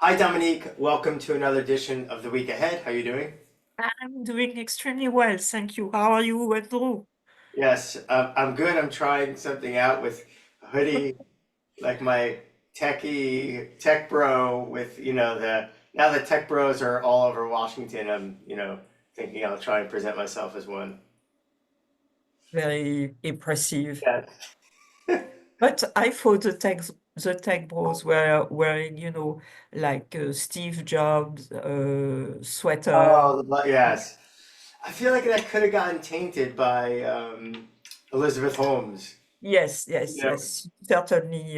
Hi, Dominique. Welcome to another edition of The Week Ahead. How are you doing? I'm doing extremely well, thank you. How are you, Andrew? Yes, I'm good. I'm trying something out with a hoodie, like my techie tech bro with, now the tech bros are all over Washington. I'm, thinking I'll try and present myself as one. Very impressive. Yes. But I thought the tech bros were wearing, like Steve Jobs sweater. Yes. I feel like that could have gotten tainted by Elizabeth Holmes. Yes, You yes, know, yes. Certainly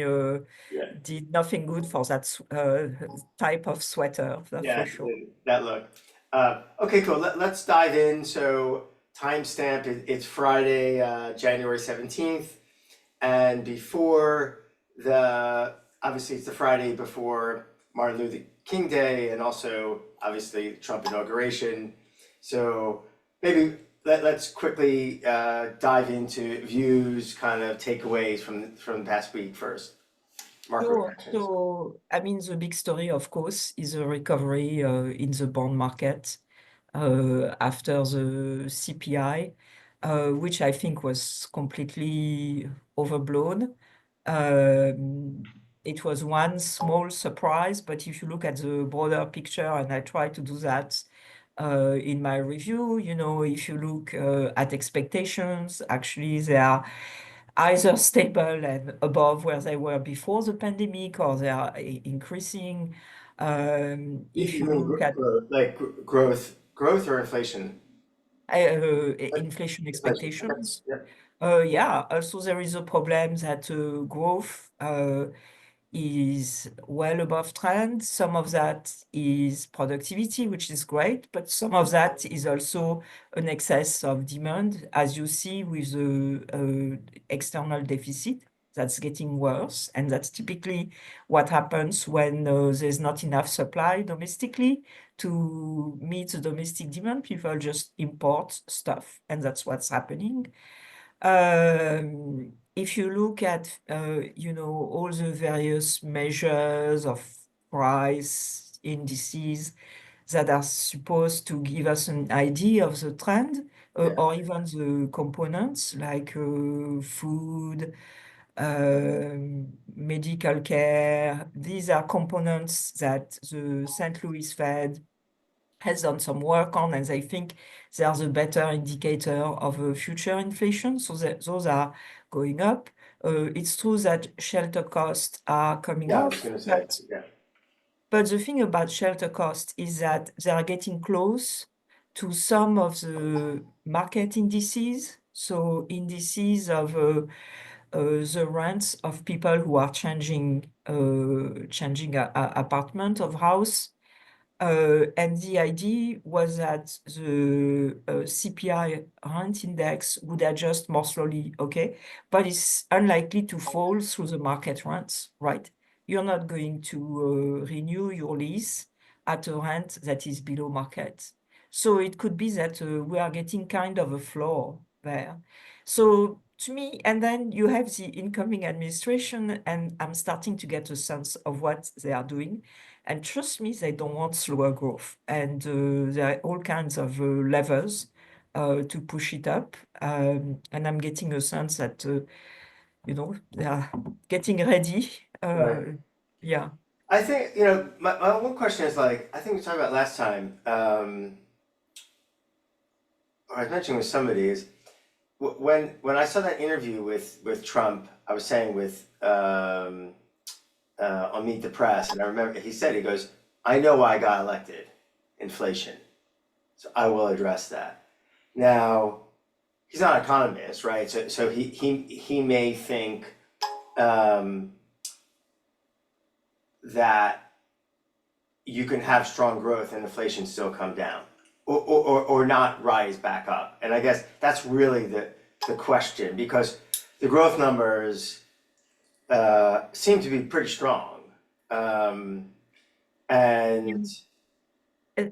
yeah, did nothing good for that type of sweater, that's for yeah, sure. that look. Okay, cool. Let's dive in. So, timestamp, it's Friday, January 17th. And before obviously, it's the Friday before Martin Luther King Day and also, obviously, Trump inauguration. So, maybe let's quickly dive into views, kind of takeaways from the past week first. Market Sure. reactions. So, I mean, the big story, of course, is a recovery in the bond market after the CPI, which I think was completely overblown. Um, it was one small surprise, but if you look at the broader picture, and I try to do that in my review, if you look at expectations, actually they are either stable and above where they were before the pandemic, or they are increasing. If You you mean look at growth or inflation? inflation Inflation. Okay. expectations, Yep. yeah, also there is a problem that growth is well above trend. Some of that is productivity, which is great, but some of that is also an excess of demand, as you see with the external deficit that's getting worse. And that's typically what happens when there's not enough supply domestically to meet the domestic demand. People just import stuff, and that's what's happening. If you look at, all the various measures of price indices that are supposed to give us an idea of the trend, Yeah. or even the components like food, medical care, these are components that the St. Louis Fed has done some work on, and they think they are the better indicator of future inflation. So those are going up. It's true that shelter costs are coming Yeah, I was off, gonna say, but yeah. the thing about shelter costs is that they are getting close to some of the market indices. So indices of the rents of people who are changing a apartment of house. And the idea was that the CPI rent index would adjust more slowly, okay? But it's unlikely to fall through the market rents, right? You're not going to renew your lease at a rent that is below market. So it could be that we are getting kind of a floor there. So to me, and then you have the incoming administration, and I'm starting to get a sense of what they are doing. And trust me, they don't want slower growth. And there are all kinds of levers to push it up. And I'm getting a sense that, they are getting ready. Right. Yeah. I think, my one question is like, I think we talked about last time, or I was mentioning with somebody is when I saw that interview with Trump, I was saying with on Meet the Press, and I remember he goes, I know why I got elected, inflation, so I will address that. Now, he's not an economist, right? So he may think um, that you can have strong growth and inflation still come down or not rise back up. And I guess that's really the question because the growth numbers seem to be pretty strong. Um, and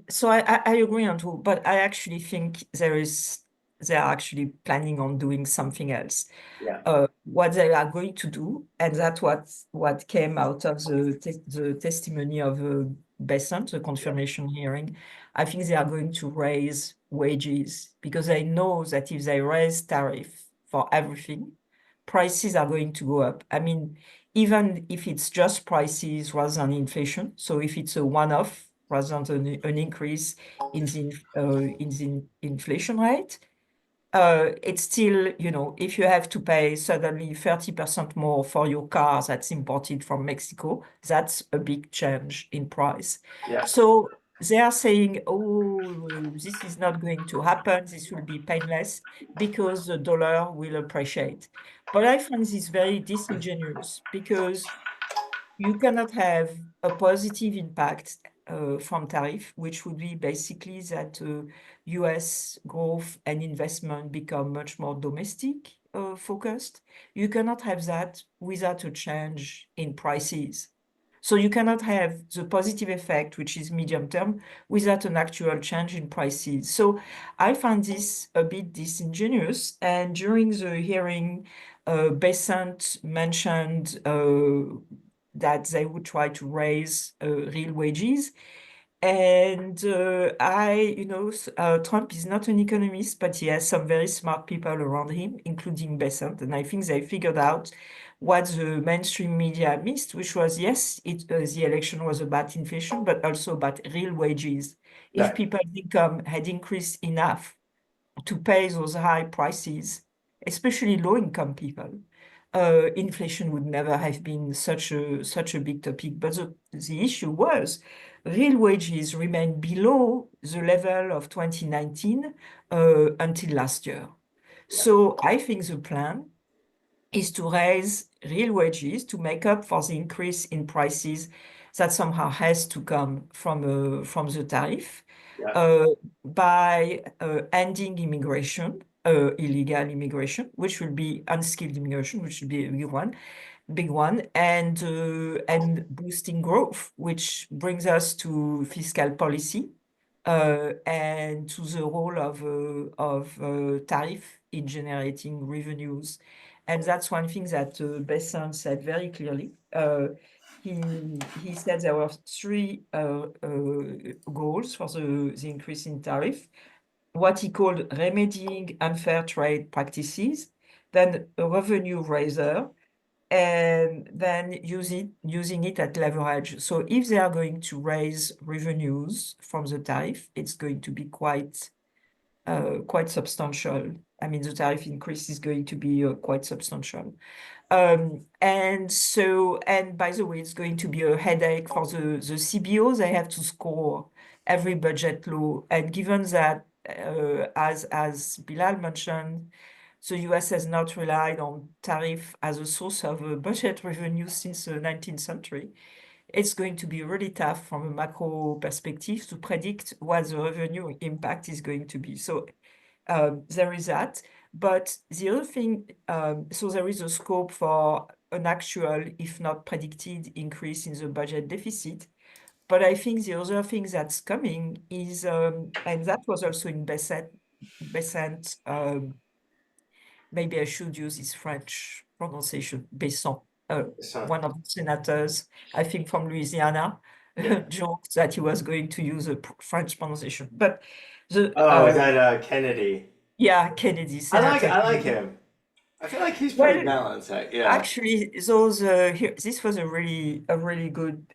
So I agree, Andrew, but I actually think there is they are actually planning on doing something else. Yeah, What they are going to do, and that's what came out of the testimony of Bessent, the yeah, confirmation hearing. I think they are going to raise wages because they know that if they raise tariff for everything, prices are going to go up. I mean, even if it's just prices rather than inflation. So if it's a one-off rather than an increase in the inflation rate, it's still, if you have to pay suddenly 30% more for your car that's imported from Mexico, that's a big change in price. yeah, So they are saying, oh, this is not going to happen. This will be painless because the dollar will appreciate. But I find this very disingenuous because you cannot have a positive impact from tariff, which would be basically that US growth and investment become much more domestic focused. You cannot have that without a change in prices. So you cannot have the positive effect, which is medium term, without an actual change in prices. So I find this a bit disingenuous. And during the hearing, Bessent mentioned that they would try to raise real wages. And Trump is not an economist, but he has some very smart people around him, including Bessent. And I think they figured out what the mainstream media missed, which was, yes, the election was about inflation, but also about real wages. If right, people's income had increased enough to pay those high prices, especially low-income people, inflation would never have been such a big topic. But the issue was real wages remained below the level of 2019 until last year. yeah, So I think the plan is to raise real wages to make up for the increase in prices that somehow has to come from the tariff yeah, uh, by ending immigration, illegal immigration, which will be unskilled immigration, which will be a big one, and boosting growth, which brings us to fiscal policy and to the role of tariff in generating revenues. And that's one thing that Besson said very clearly. He said there were three goals for the increase in tariff. What he called remedying unfair trade practices, then a revenue raiser, and then using it at leverage. So if they are going to raise revenues from the tariff, it's going to be quite substantial. I mean, the tariff increase is going to be quite substantial. And by the way, it's going to be a headache for the CBO. They have to score every budget law. And given that, as Bilal mentioned, the US has not relied on tariff as a source of budget revenue since the 19th century. It's going to be really tough from a macro perspective to predict what the revenue impact is going to be. So there is that. But the other thing, so there is a scope for an actual, if not predicted, increase in the budget deficit. But I think the other thing that's coming is, and that was also in Bessent, maybe I should use his French pronunciation, Bessent, son, one of the senators, I think from Louisiana, yeah. joked that he was going to use a French pronunciation. But the Oh, is that Kennedy? yeah, Kennedy, Senator I like Kennedy. him. I feel like he's pretty Well, balanced. Yeah, actually, this was a really good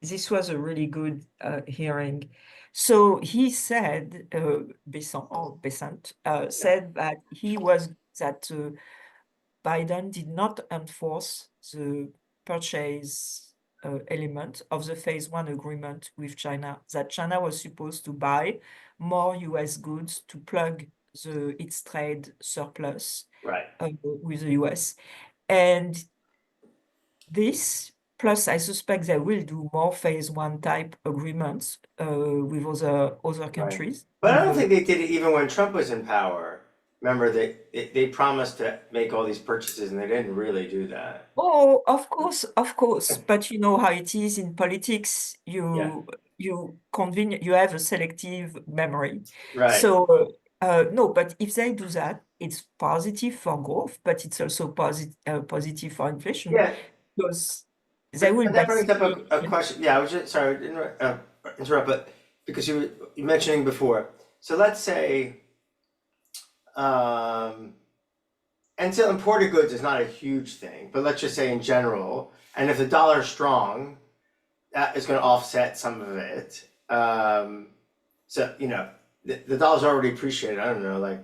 this was a really good hearing. So he said, Bessent yeah, said that Biden did not enforce the purchase element of the phase one agreement with China, that China was supposed to buy more US goods to plug its trade surplus right. with the US. And this, plus I suspect they will do more phase one type agreements with other Right. countries. But I don't think they did it even when Trump was in power. Remember, they promised to make all these purchases and they didn't really do that. Oh, of course. But you know how it is in politics. Yeah, You have a selective memory. right. So No, but if they do that, it's positive for growth, but it's also positive for inflation Yeah, because they will but that brings up basically. a question. Yeah, I was just sorry to interrupt, but because you mentioning before. So let's say, um, and so imported goods is not a huge thing, but let's just say in general, and if the dollar is strong, that is going to offset some of it. So the dollar's already appreciated. I don't know, like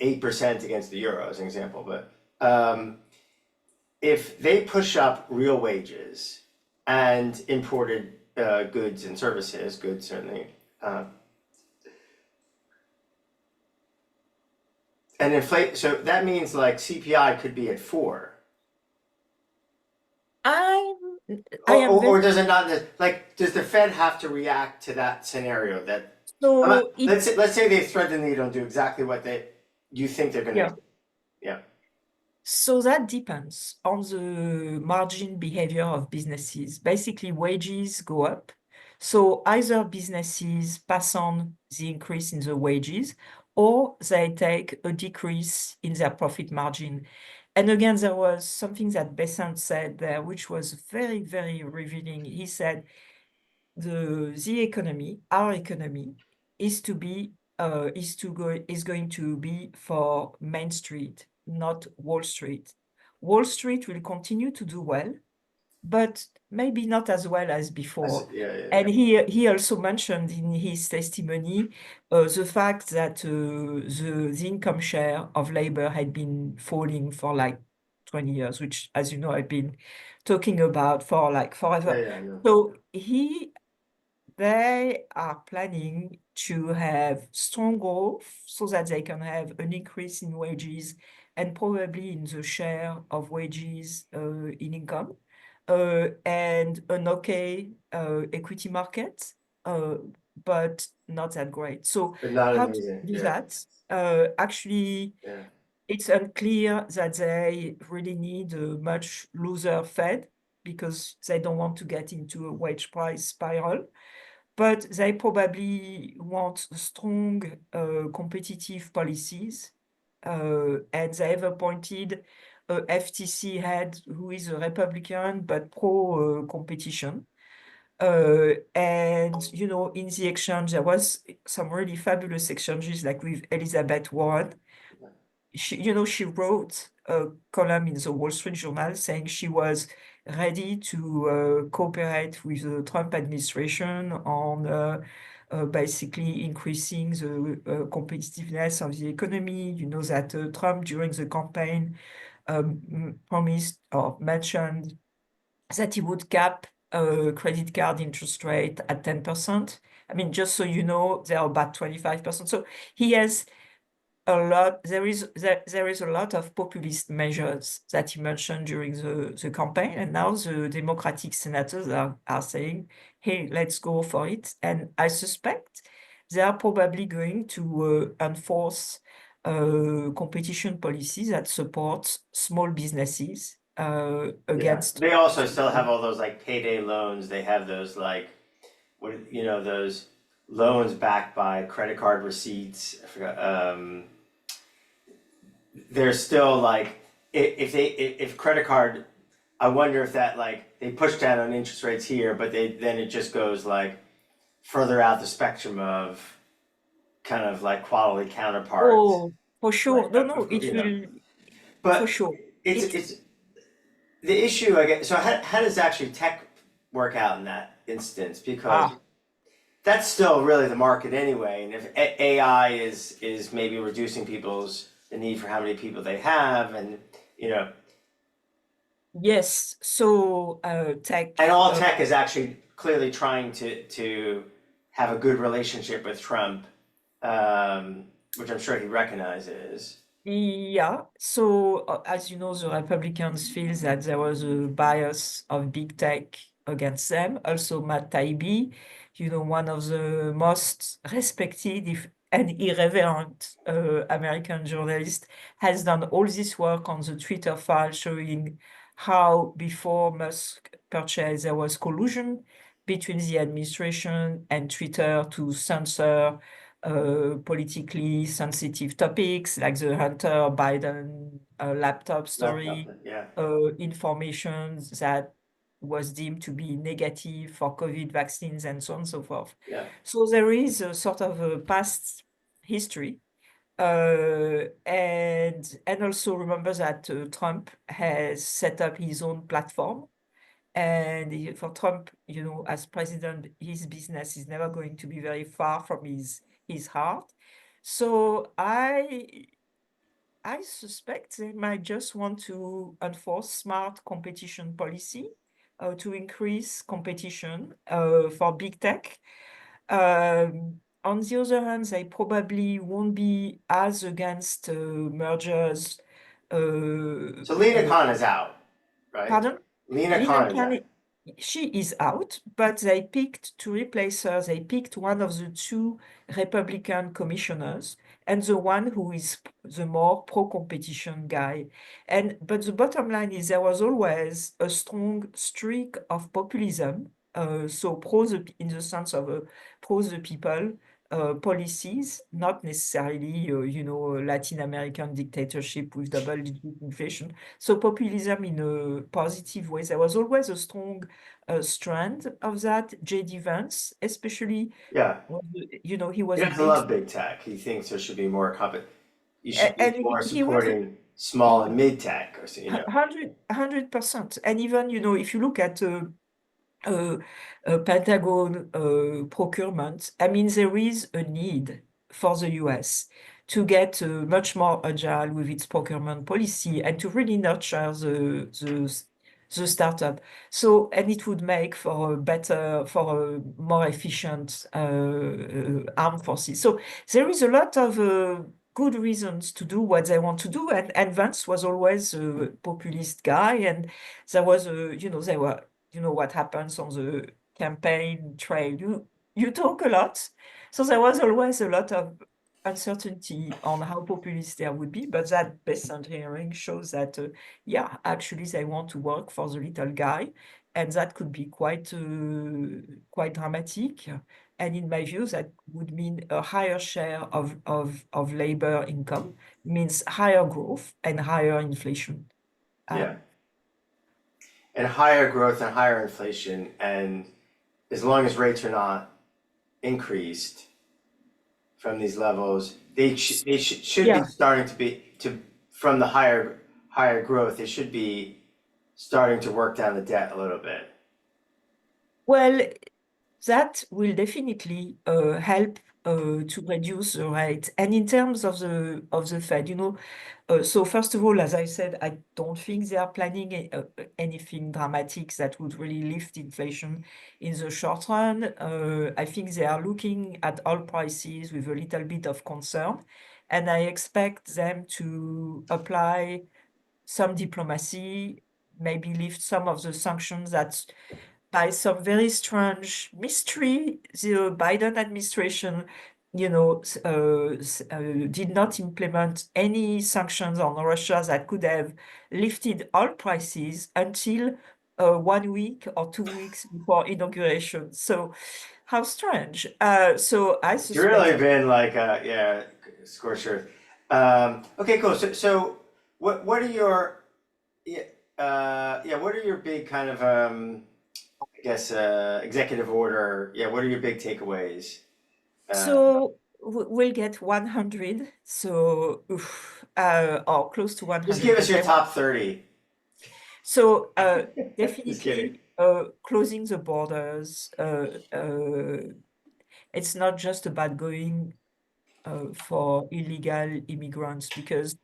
8% against the euro as an example, but if they push up real wages and imported goods and services, goods certainly, and inflate, so that means like CPI could be at 4. I I Or, am or, very or does it not, like, does the Fed have to react to that scenario that, so it let's say they thread the needle and do exactly what you think they're gonna yeah. do. Yeah, So that depends on the margin behavior of businesses. Basically, wages go up. So either businesses pass on the increase in the wages or they take a decrease in their profit margin. And again, there was something that Bessent said there, which was very, very revealing. He said, the economy, our economy, is going to be for Main Street, not Wall Street. Wall Street will continue to do well, but maybe not as well as before. yeah, yeah, yeah. And he also mentioned in his testimony the fact that the income share of labor had been falling for like 20 years, which, as you know, I've been talking about for like Yeah, forever. yeah, I know. So they are planning to have strong growth so that they can have an increase in wages and probably in the share of wages in income, and an okay equity market, but not that great. So But not how to amazing. do Yeah, that? Actually, yeah, it's unclear that they really need a much looser Fed because they don't want to get into a wage price spiral, but they probably want strong competitive policies. And they have appointed a FTC head who is a Republican but pro competition. And in the exchange, there was some really fabulous exchanges, like with Elizabeth Warren. She wrote a column in the Wall Street Journal saying she was ready to cooperate with the Trump administration on basically increasing the competitiveness of the economy. You know that Trump, during the campaign, promised or mentioned that he would cap credit card interest rate at 10%. I mean, just so you know, they're about 25%. So he has there is a lot of populist measures that he mentioned during the campaign, and now the Democratic senators are saying, hey, let's go for it. And I suspect they are probably going to enforce competition policies that support small businesses yeah. against. They also still have all those like payday loans. They have those like those loans backed by credit card receipts. I forgot. They're still like if credit card. I wonder if that like they push down on interest rates here, but then it just goes like further out the spectrum of kind of like quality counterparts. Oh, for Like sure. No, no, it you know, will, for but sure. it's It, it's the issue. I guess. So how does actually tech work out in that instance? Because ah, that's still really the market anyway. And if AI is maybe reducing the need for how many people they have, and you know, yes. So, tech, and all tech is actually clearly trying to have a good relationship with Trump, which I'm sure he recognizes. yeah. So, as you know, the Republicans feel that there was a bias of big tech against them. Also, Matt Taibbi, one of the most respected and irreverent American journalists, has done all this work on the Twitter file showing how before Musk purchased, there was collusion between the administration and Twitter to censor politically sensitive topics like the Hunter Biden laptop story, Yeah, information that was deemed to be negative for COVID vaccines and so on and so forth. yeah, So there is a sort of a past history. And also remember that Trump has set up his own platform. And for Trump, you know, as president, his business is never going to be very far from his heart. So I suspect they might just want to enforce smart competition policy to increase competition for big tech. On the other hand, they probably won't be as against mergers. so Lena Uh, Khan is out, right? Pardon? Lena Lina Khan is out. Khan, she is out, but they picked to replace her. They picked one of the two Republican commissioners and the one who is the more pro-competition guy. But the bottom line is there was always a strong streak of populism. So in the sense of pro the people policies, not necessarily, Latin American dictatorship with double-digit inflation. So populism in a positive way. There was always a strong strand of that. J.D. Vance, especially, Yeah, he was he a doesn't big, love big tech. He thinks there should be more you should be and more he was supporting small and mid tech, or so, you know. 100%. And even, if you look at uh, Pentagon procurement, I mean, there is a need for the US to get much more agile with its procurement policy and to really nurture the startup. So, and it would make for a more efficient armed forces. So there is a lot of good reasons to do what they want to do. And Vance was always a populist guy. And there was they were, what happens on the campaign trail. You talk a lot. So there was always a lot of uncertainty on how populist there would be, but that Bessent hearing shows that, yeah, actually they want to work for the little guy, and that could be quite dramatic. And in my view, that would mean a higher share of labor income, means higher growth and higher inflation. Yeah, and higher growth and higher inflation, and as long as rates are not increased from these levels, should be Yeah. starting to from the higher growth. They should be starting to work down the debt a little bit. Well, that will definitely help to reduce the rate. And in terms of the Fed, so first of all, as I said, I don't think they are planning anything dramatic that would really lift inflation in the short run. I think they are looking at oil prices with a little bit of concern, and I expect them to apply some diplomacy, maybe lift some of the sanctions that by some very strange mystery, the Biden administration, did not implement any sanctions on Russia that could have lifted oil prices until 1 week or 2 weeks before inauguration. So, how strange. So I It's really suspect. been like yeah, scorched earth. Okay, cool. So what are your yeah what are your big kind of I guess executive order, yeah, what are your big takeaways? So we'll get 100, so or close to Just 100, give us because your I want. top 30. So Just kidding. definitely closing the borders. It's not just about going for illegal immigrants, because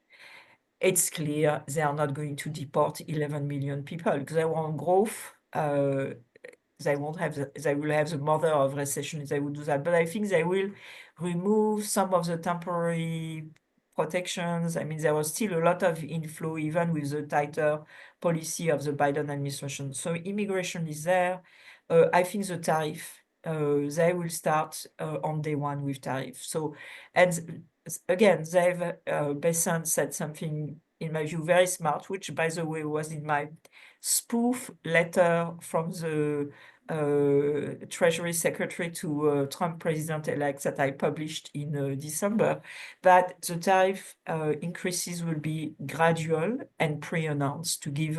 it's clear they are not going to deport 11 million people because they want growth. They won't have they will have the mother of recession if they would do that. But I think they will remove some of the temporary protections. I mean, there was still a lot of inflow, even with the tighter policy of the Biden administration. So immigration is there. I think the tariff, they will start on day one with tariff. So, and again, they've Bessent said something in my view, very smart, which, by the way, was in my spoof letter from the Treasury Secretary to Trump President-elect that I published in December, that the tariff increases will be gradual and pre-announced to give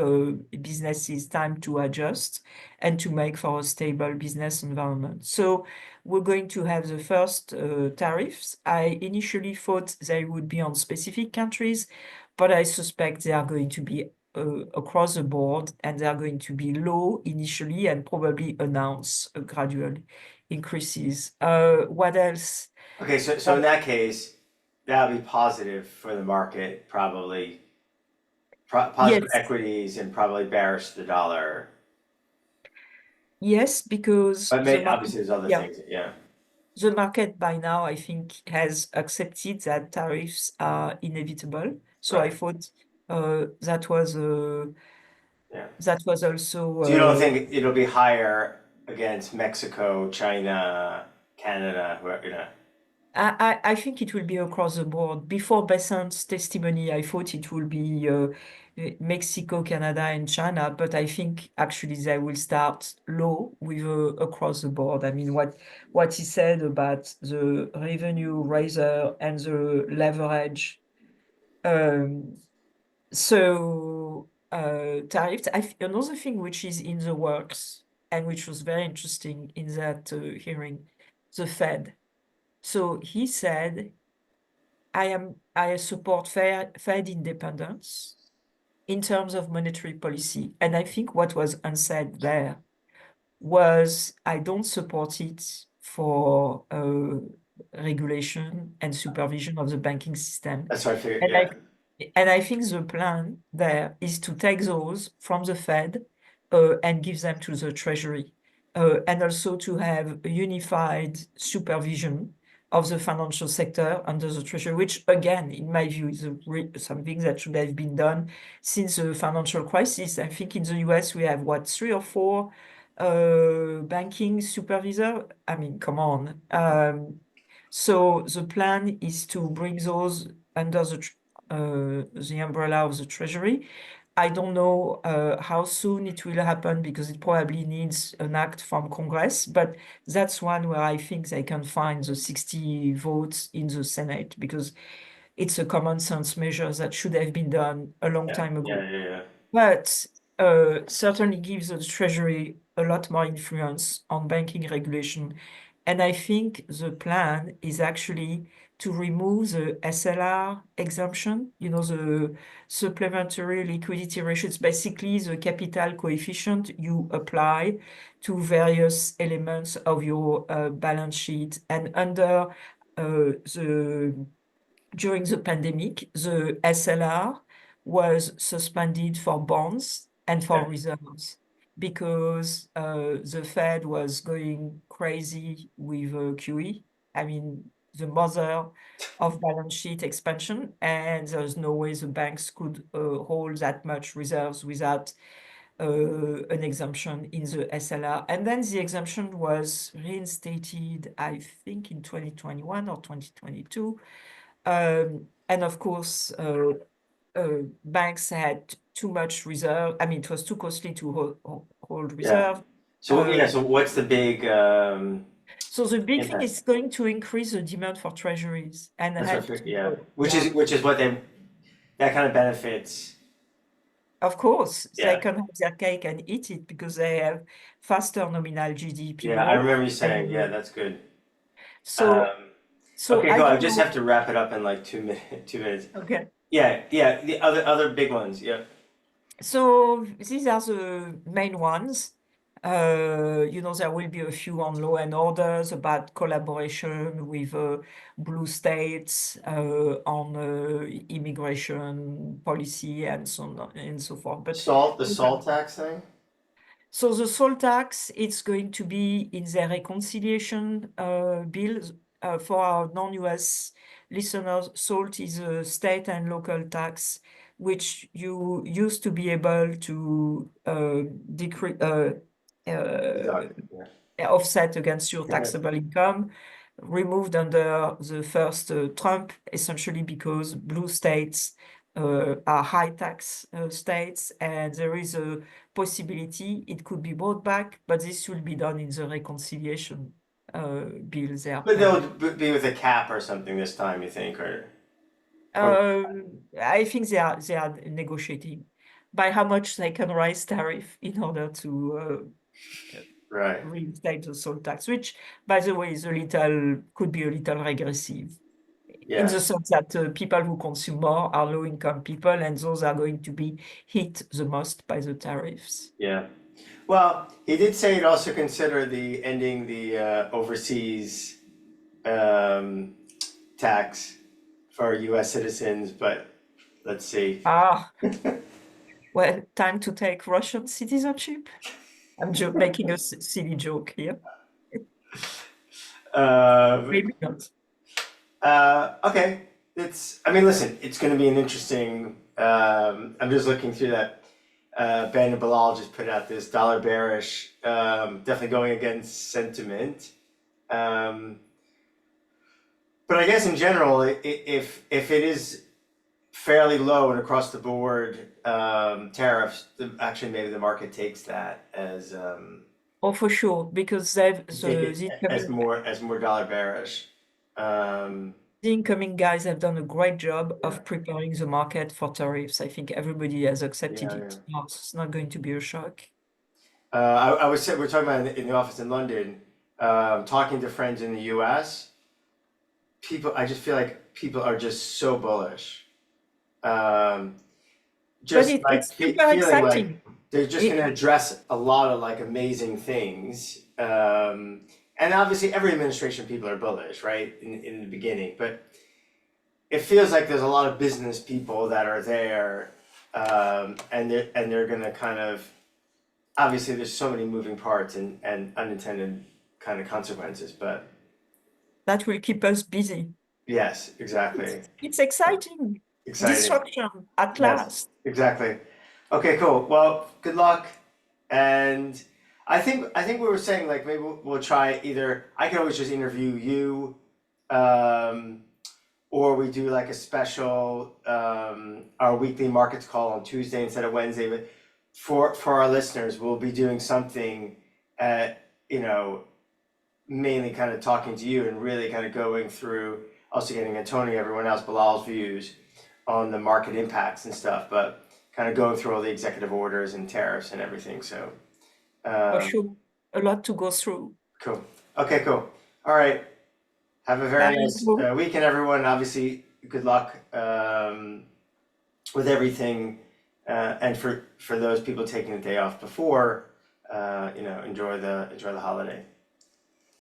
businesses time to adjust and to make for a stable business environment. So we're going to have the first tariffs. I initially thought they would be on specific countries, but I suspect they are going to be across the board, and they are going to be low initially and probably announce gradual increases. What else? Okay, so in that case, that'll be positive for the market, probably. Positive Yes, equities and probably bearish the dollar. yes, because But the market, obviously there's other yeah, things, yeah, the market by now, I think, has accepted that tariffs are inevitable. So I right, thought yeah. that was also So you don't think it'll be higher against Mexico, China, Canada, whoever, I think it will be across the board. Before Bessent's testimony, I thought it will be Mexico, Canada, and China, but I think actually they will start low with across the board. I mean, what he said about the revenue raiser and the leverage. Um, Tariffs. Another thing which is in the works and which was very interesting in that hearing, the Fed. So he said, I support Fed independence in terms of monetary policy. And I think what was unsaid there was I don't support it for regulation and supervision of the banking system. that's what I figured, And yeah, I think the plan there is to take those from the Fed and give them to the Treasury, and also to have a unified supervision of the financial sector under the Treasury, which again, in my view, is something that should have been done since the financial crisis. I think in the US we have what, 3 or 4 banking supervisor. I mean, come on. So the plan is to bring those under the umbrella of the Treasury. I don't know how soon it will happen because it probably needs an act from Congress, but that's one where I think they can find the 60 votes in the Senate because it's a common sense measure that should have been done a long yeah, time ago. yeah. But certainly gives the Treasury a lot more influence on banking regulation. And I think the plan is actually to remove the SLR exemption, the supplementary liquidity ratio. It's basically the capital coefficient you apply to various elements of your balance sheet. And during the pandemic, the SLR was suspended for bonds and for Yeah. reserves because the Fed was going crazy with QE. I mean, the mother of balance sheet expansion, and there's no way the banks could hold that much reserves without an exemption in the SLR. And then the exemption was reinstated, I think, in 2021 or 2022. And of course, banks had too much reserve. I mean, it was too costly to hold Yeah. reserve. So yeah, so what's the big So the big thing impact? is going to increase the demand for treasuries and That's what I help figured, to, yeah. yeah. Which is what they that kind of benefits. Of course, they Yeah. can have their cake and eat it because they have faster nominal GDP Yeah, I growth. remember you saying, yeah, that's good. So, Um, so okay, I cool. I don't just know. have to wrap it up in like 2 minutes. 2 minutes. Okay. Yeah. The other big ones. Yeah. So these are the main ones. There will be a few on law and orders about collaboration with blue states on immigration policy and so on and so forth. But The salt tax thing. so the salt tax, it's going to be in the reconciliation bill. For our non-US listeners, salt is a state and local tax, which you used to be able to decrease, Deduct. offset against your Yeah. taxable income, removed under the first Trump, essentially because blue states are high tax states, and there is a possibility it could be brought back, but this will be done in the reconciliation bill they are But they'll planning. be with a cap or something this time, you think, or I think they are negotiating by how much they can raise tariff in order to right? reinstate the salt tax, which, by the way, is could be a little regressive in Yeah, the sense that people who consume more are low-income people, and those are going to be hit the most by the tariffs. yeah. Well, he did say he'd also consider the ending the overseas um, tax for U.S. citizens, but let's see. Ah, well, time to take Russian citizenship? I'm making a silly joke here. Um, Maybe not. okay, it's. I mean, listen, it's going to be an interesting. I'm just looking through that. Ben and Bilal just put out this dollar bearish, definitely going against sentiment. Um, but I guess in general, if it is fairly low and across the board tariffs, actually maybe the market takes that as Oh, for sure, because take it as more dollar bearish. Um, the incoming guys have done a great job yeah, of preparing the market for tariffs. I think everybody has accepted yeah, yeah. it. No, it's not going to be a shock. I was we're talking about in the office in London, talking to friends in the U.S. People, I just feel like people are just so bullish. Um, But just like it's super feeling like exciting. they're just going to It, address a lot of like amazing things. And obviously, every administration people are bullish, right? In the beginning, but it feels like there's a lot of business people that are there, and they're going to kind of obviously there's so many moving parts and unintended kind of consequences, but that will keep us busy. yes, exactly, It's exciting. exciting. Disruption at Yes, last. exactly. Okay, cool. Well, good luck. And I think we were saying like maybe we'll try either I can always just interview you, um, or we do like a special our weekly markets call on Tuesday instead of Wednesday. But for our listeners, we'll be doing something at mainly kind of talking to you and really kind of going through also getting Antonio, everyone else, Bilal's views on the market impacts and stuff, but kind of going through all the executive orders and tariffs and everything. So, For um, sure. A lot to go through. cool. Okay, cool. All right. Have a very Thank nice you. weekend, everyone. Obviously, good luck with everything, and for those people taking the day off before, enjoy the holiday.